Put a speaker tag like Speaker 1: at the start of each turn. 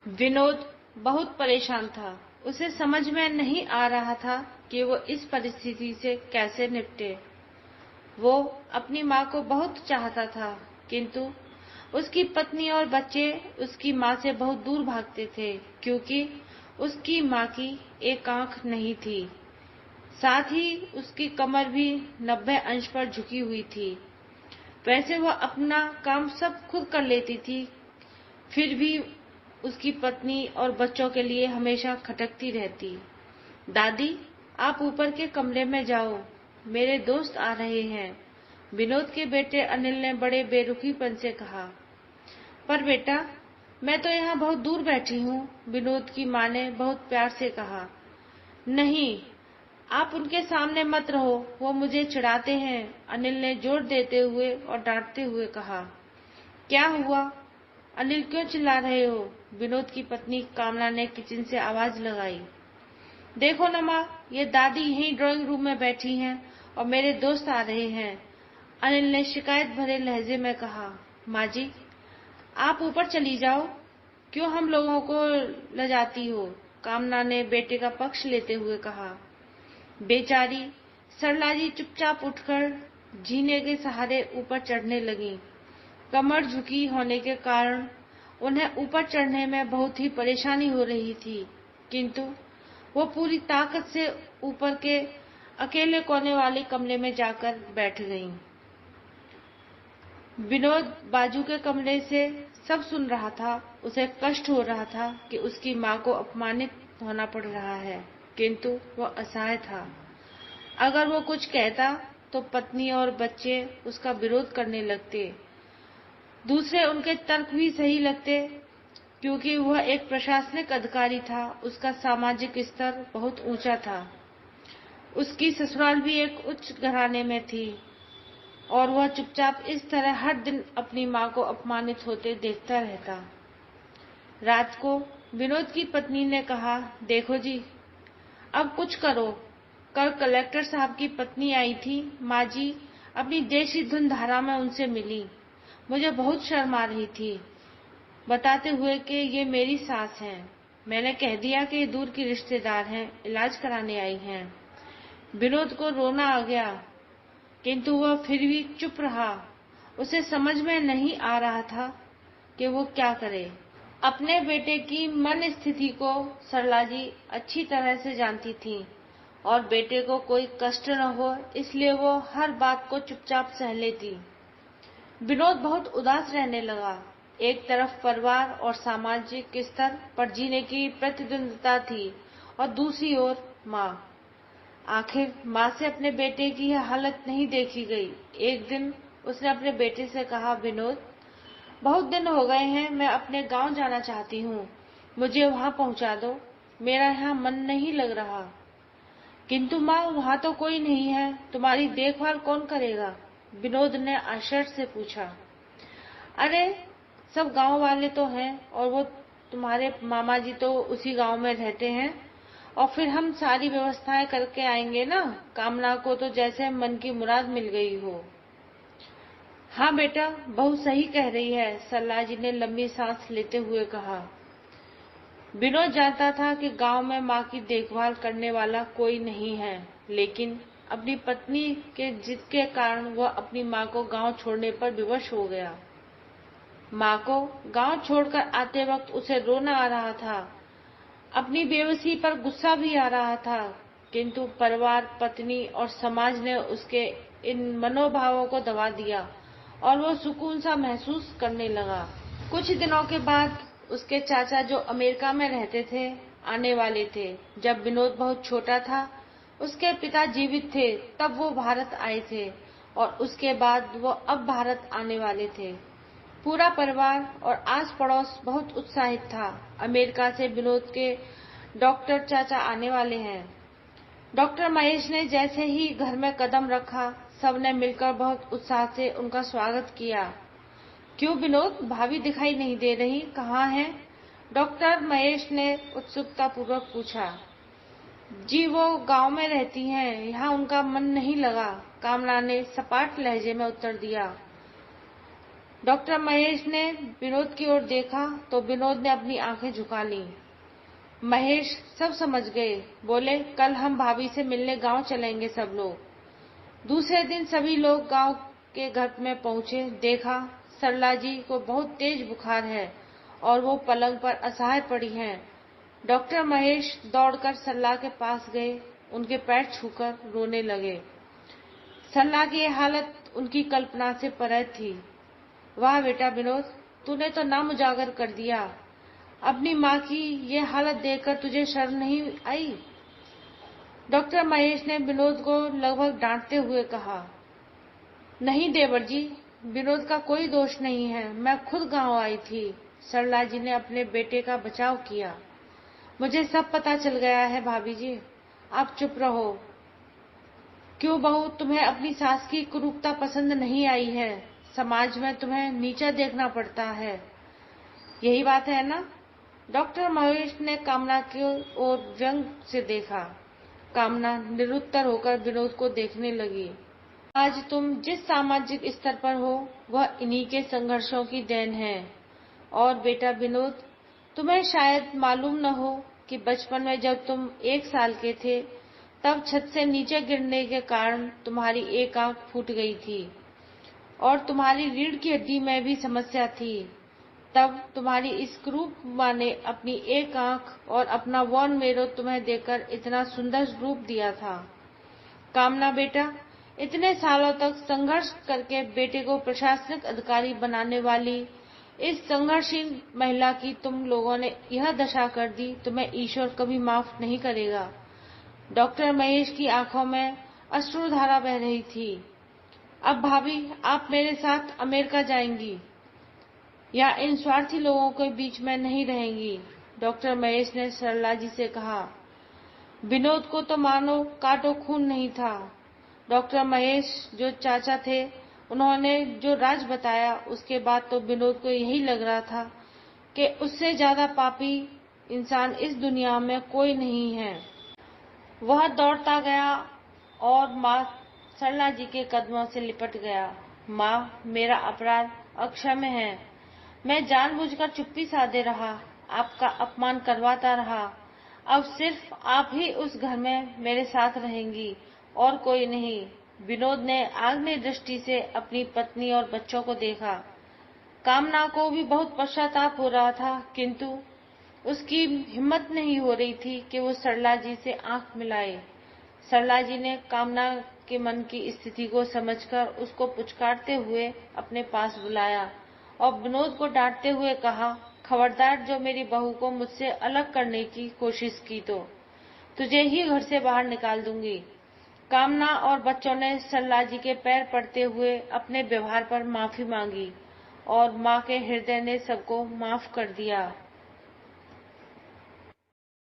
Speaker 1: विनोद बहुत परेशान था। उसे समझ में नहीं आ रहा था कि वो इस परिस्थिति से कैसे निपटे। वो अपनी माँ को बहुत चाहता था, किंतु उसकी पत्नी और बच्चे उसकी माँ से बहुत दूर भागते थे, क्योंकि उसकी माँ की एक आंख नहीं थी। साथ ही उसकी कमर भी 90 अंश पर झुकी हुई थी। वैसे वह अपना काम सब खुद कर लेती थी, फिर भी उसकी पत्नी और बच्चों के लिए हमेशा खटकती रहती। दादी, आप ऊपर के कमरे में जाओ, मेरे दोस्त आ रहे हैं, विनोद के बेटे अनिल ने बड़े बेरुखीपन से कहा। पर बेटा, मैं तो यहाँ बहुत दूर बैठी हूँ, विनोद की माँ ने बहुत प्यार से कहा। नहीं, आप उनके सामने मत रहो, वो मुझे चिढ़ाते हैं, अनिल ने जोर देते हुए और डांटते हुए कहा। क्या हुआ? अनिल, क्यों चिल्ला रहे हो? विनोद की पत्नी कामना ने किचन से आवाज लगाई। देखो न माँ, ये दादी यहीं ड्राइंग रूम में बैठी हैं और मेरे दोस्त आ रहे हैं, अनिल ने शिकायत भरे लहजे में कहा। माँ जी, आप ऊपर चली जाओ, क्यों हम लोगों को लजाती हो? कामना ने बेटे का पक्ष लेते हुए कहा। बेचारी सरला जी चुपचाप उठकर जीने के सहारे ऊपर चढ़ने लगी। कमर झुकी होने के कारण उन्हें ऊपर चढ़ने में बहुत ही परेशानी हो रही थी, किंतु वो पूरी ताकत से ऊपर के अकेले कोने वाले कमरे में जाकर बैठ गईं। विनोद बाजू के कमरे से सब सुन रहा था। उसे कष्ट हो रहा था कि उसकी माँ को अपमानित होना पड़ रहा है, किंतु वह असहाय था। अगर वो कुछ कहता तो पत्नी और बच्चे उसका विरोध करने लगते। दूसरे उनके तर्क भी सही लगते, क्योंकि वह एक प्रशासनिक अधिकारी था। उसका सामाजिक स्तर बहुत ऊंचा था। उसकी ससुराल भी एक उच्च घराने में थी और वह चुपचाप इस तरह हर दिन अपनी माँ को अपमानित होते देखता रहता। रात को विनोद की पत्नी ने कहा, देखो जी, अब कुछ करो। कल कलेक्टर साहब की पत्नी आई थी, माँ जी अपनी देशी धुन धारा में उनसे मिली। मुझे बहुत शर्म आ रही थी, बताते हुए कि ये मेरी सास हैं। मैंने कह दिया कि दूर की रिश्तेदार हैं, इलाज कराने आई हैं। विनोद को रोना आ गया, किंतु वह फिर भी चुप रहा। उसे समझ में नहीं आ रहा था कि वो क्या करे। अपने बेटे की मन स्थिति को सरला जी अच्छी तरह से जानती थी और बेटे को कोई कष्ट न हो, इसलिए वो हर बात को चुपचाप सह लेती। विनोद बहुत उदास रहने लगा। एक तरफ परिवार और सामाजिक स्तर पर जीने की प्रतिद्वंद्विता थी और दूसरी ओर माँ। आखिर माँ से अपने बेटे की यह हालत नहीं देखी गई। एक दिन उसने अपने बेटे से कहा, विनोद, बहुत दिन हो गए हैं, मैं अपने गांव जाना चाहती हूँ, मुझे वहां पहुंचा दो, मेरा यहाँ मन नहीं लग रहा। किंतु माँ, वहां तो कोई नहीं है, तुम्हारी देखभाल कौन करेगा? विनोद ने आश्चर्य से पूछा। अरे, सब गांव वाले तो हैं और वो तुम्हारे मामा जी तो उसी गांव में रहते हैं, और फिर हम सारी व्यवस्थाएं करके आएंगे ना। कामना को तो जैसे मन की मुराद मिल गई हो। हाँ बेटा, बहू सही कह रही है, सरला जी ने लंबी सांस लेते हुए कहा। विनोद जानता था कि गांव में माँ की देखभाल करने वाला कोई नहीं है, लेकिन अपनी पत्नी के जिद के कारण वह अपनी माँ को गांव छोड़ने पर विवश हो गया। माँ को गांव छोड़कर आते वक्त उसे रोना आ रहा था, अपनी बेबसी पर गुस्सा भी आ रहा था, किंतु परिवार, पत्नी और समाज ने उसके इन मनोभावों को दबा दिया और वो सुकून सा महसूस करने लगा। कुछ दिनों के बाद उसके चाचा, जो अमेरिका में रहते थे, आने वाले थे। जब विनोद बहुत छोटा था, उसके पिता जीवित थे, तब वो भारत आए थे और उसके बाद वो अब भारत आने वाले थे। पूरा परिवार और आस पड़ोस बहुत उत्साहित था। अमेरिका से विनोद के डॉक्टर चाचा आने वाले हैं। डॉक्टर महेश ने जैसे ही घर में कदम रखा, सबने मिलकर बहुत उत्साह से उनका स्वागत किया। क्यों विनोद, भाभी दिखाई नहीं दे रही, कहाँ हैं? डॉक्टर महेश ने उत्सुकता पूर्वक पूछा। जी, वो गांव में रहती हैं, यहाँ उनका मन नहीं लगा, कामना ने सपाट लहजे में उत्तर दिया। डॉक्टर महेश ने विनोद की ओर देखा तो विनोद ने अपनी आंखें झुका ली। महेश सब समझ गए। बोले, कल हम भाभी से मिलने गांव चलेंगे सब लोग। दूसरे दिन सभी लोग गांव के घर में पहुंचे। देखा सरला जी को बहुत तेज बुखार है और वो पलंग पर असहाय पड़ी हैं। डॉक्टर महेश दौड़कर सरला के पास गए, उनके पैर छूकर रोने लगे। सरला की यह हालत उनकी कल्पना से परे थी। वाह बेटा विनोद, तूने तो नाम उजागर कर दिया। अपनी माँ की ये हालत देखकर तुझे शर्म नहीं आई? डॉक्टर महेश ने विनोद को लगभग डांटते हुए कहा। नहीं देवर जी, विनोद का कोई दोष नहीं है। मैं खुद गांव आई थी। सरला जी ने अपने बेटे का बचाव किया। मुझे सब पता चल गया है भाभी जी, आप चुप रहो। क्यों बहू, तुम्हें अपनी सास की कुरूपता पसंद नहीं आई है? समाज में तुम्हें नीचा देखना पड़ता है, यही बात है ना? डॉक्टर महेश ने कामना की ओर व्यंग से देखा। कामना निरुत्तर होकर विनोद को देखने लगी। आज तुम जिस सामाजिक स्तर पर हो वह इन्हीं के संघर्षों की देन है। और बेटा विनोद, तुम्हें शायद मालूम न हो कि बचपन में जब तुम 1 साल के थे तब छत से नीचे गिरने के कारण तुम्हारी एक आंख फूट गई थी और तुम्हारी रीढ़ की हड्डी में भी समस्या थी। तब तुम्हारी इस क्रूर माँ ने अपनी एक आंख और अपना वॉन मेरो तुम्हें देकर इतना सुंदर रूप दिया था। कामना बेटा, इतने सालों तक संघर्ष करके बेटे को प्रशासनिक अधिकारी बनाने वाली इस संघर्षशील महिला की तुम लोगों ने यह दशा कर दी, तुम्हें ईश्वर कभी माफ नहीं करेगा। डॉक्टर महेश की आंखों में अश्रुधारा बह रही थी। अब भाभी, आप मेरे साथ अमेरिका जाएंगी या इन स्वार्थी लोगों के बीच में नहीं रहेंगी? डॉक्टर महेश ने सरला जी से कहा। विनोद को तो मानो काटो खून नहीं था। डॉक्टर महेश जो चाचा थे, उन्होंने जो राज बताया उसके बाद तो विनोद को यही लग रहा था कि उससे ज्यादा पापी इंसान इस दुनिया में कोई नहीं है। वह दौड़ता गया और माँ सरला जी के कदमों से लिपट गया। माँ, मेरा अपराध अक्षम्य है। मैं जानबूझकर चुप्पी साधे रहा, आपका अपमान करवाता रहा। अब सिर्फ आप ही उस घर में मेरे साथ रहेंगी और कोई नहीं। विनोद ने आग्नेय दृष्टि से अपनी पत्नी और बच्चों को देखा। कामना को भी बहुत पश्चाताप हो रहा था, किंतु उसकी हिम्मत नहीं हो रही थी कि वो सरला जी से आंख मिलाए। सरला जी ने कामना के मन की स्थिति को समझकर उसको पुचकारते हुए अपने पास बुलाया और विनोद को डांटते हुए कहा, खबरदार जो मेरी बहू को मुझसे अलग करने की कोशिश की तो तुझे ही घर से बाहर निकाल दूंगी। कामना और बच्चों ने सरला जी के पैर पड़ते हुए अपने व्यवहार पर माफी मांगी और माँ के हृदय ने सबको माफ कर दिया।